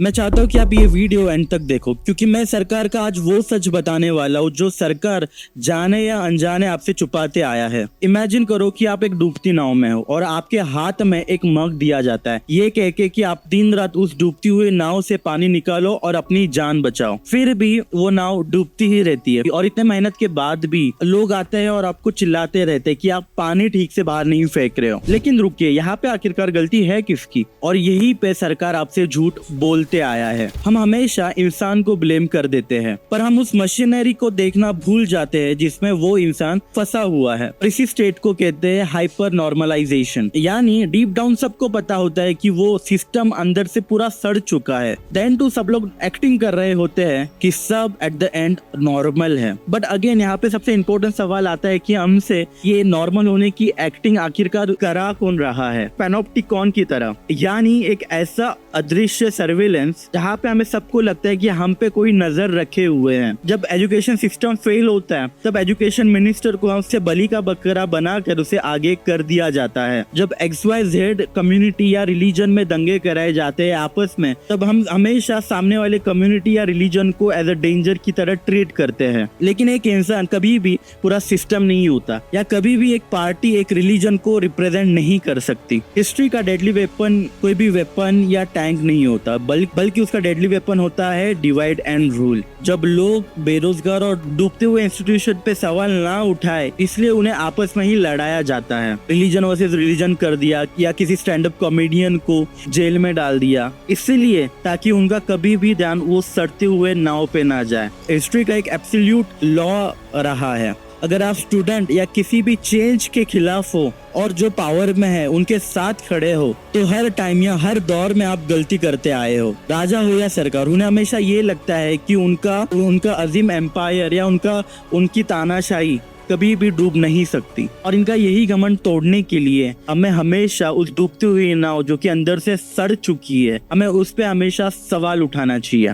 मैं चाहता हूँ कि आप ये वीडियो एंड तक देखो, क्योंकि मैं सरकार का आज वो सच बताने वाला हूँ जो सरकार जाने या अनजाने आपसे छुपाते आया है। इमेजिन करो कि आप एक डूबती नाव में हो और आपके हाथ में एक मग दिया जाता है, ये कह के कि आप दिन रात उस डूबती हुई नाव से पानी निकालो और अपनी जान बचाओ। फिर भी वो नाव डूबती ही रहती है और इतने मेहनत के बाद भी लोग आते हैं और आपको चिल्लाते रहते हैं कि आप पानी ठीक से बाहर नहीं फेंक रहे हो। लेकिन रुकिए, यहाँ पे आखिरकार गलती है किसकी? और यही पे सरकार आपसे झूठ बोलते आया है। हम हमेशा इंसान को ब्लेम कर देते हैं, पर हम उस मशीनरी को देखना भूल जाते हैं जिसमें वो इंसान फंसा हुआ है। इसी स्टेट को कहते हैं हाइपर नॉर्मलाइजेशन। यानी डीप डाउन सबको पता होता है कि वो सिस्टम अंदर से पूरा सड़ चुका है, देन टू सब लोग एक्टिंग कर रहे होते हैं कि सब एट द एंड नॉर्मल है। बट अगेन यहाँ पे सबसे इम्पोर्टेंट सवाल आता है कि हमसे ये नॉर्मल होने की एक्टिंग आखिरकार करा कौन रहा है? पैनोप्टिकॉन की तरह, यानी एक ऐसा अदृश्य सर्विलेंस जहाँ पे हमें सबको लगता है कि हम पे कोई नजर रखे हुए हैं। जब एजुकेशन सिस्टम फेल होता है तब एजुकेशन मिनिस्टर को हमसे बलि का बकरा बनाकर उसे आगे कर दिया जाता है। जब XYZ कम्युनिटी या रिलीजन में दंगे कराए जाते हैं आपस में, तब हम हमेशा सामने वाले कम्युनिटी या रिलीजन को एज अ डेंजर की तरह ट्रीट करते हैं। लेकिन एक इंसान कभी भी पूरा सिस्टम नहीं होता, या कभी भी एक पार्टी एक रिलीजन को रिप्रेजेंट नहीं कर सकती। हिस्ट्री का डेडली वेपन कोई भी वेपन या टैंक नहीं होता, बल्कि उसका डेडली वेपन होता है डिवाइड एंड रूल। जब लोग बेरोजगार और डूबते हुए इंस्टीट्यूशन पे सवाल ना उठाए, इसलिए उन्हें आपस में ही लड़ाया जाता है। रिलीजन वर्सेस रिलीजन कर दिया, या किसी स्टैंड अप कॉमेडियन को जेल में डाल दिया, इसलिए ताकि उनका कभी भी ध्यान वो सड़ते हुए नाव पे ना जाए। हिस्ट्री का एक एब्सोल्यूट लॉ रहा है, अगर आप स्टूडेंट या किसी भी चेंज के खिलाफ हो और जो पावर में है उनके साथ खड़े हो, तो हर टाइम या हर दौर में आप गलती करते आए हो। राजा हो या सरकार, उन्हें हमेशा ये लगता है कि उनका अजीम एम्पायर या उनकी तानाशाही कभी भी डूब नहीं सकती, और इनका यही घमंड तोड़ने के लिए हमें हमेशा उस डूबती हुई नाव जो कि अंदर से सड़ चुकी है, हमें उस पे हमेशा सवाल उठाना चाहिए।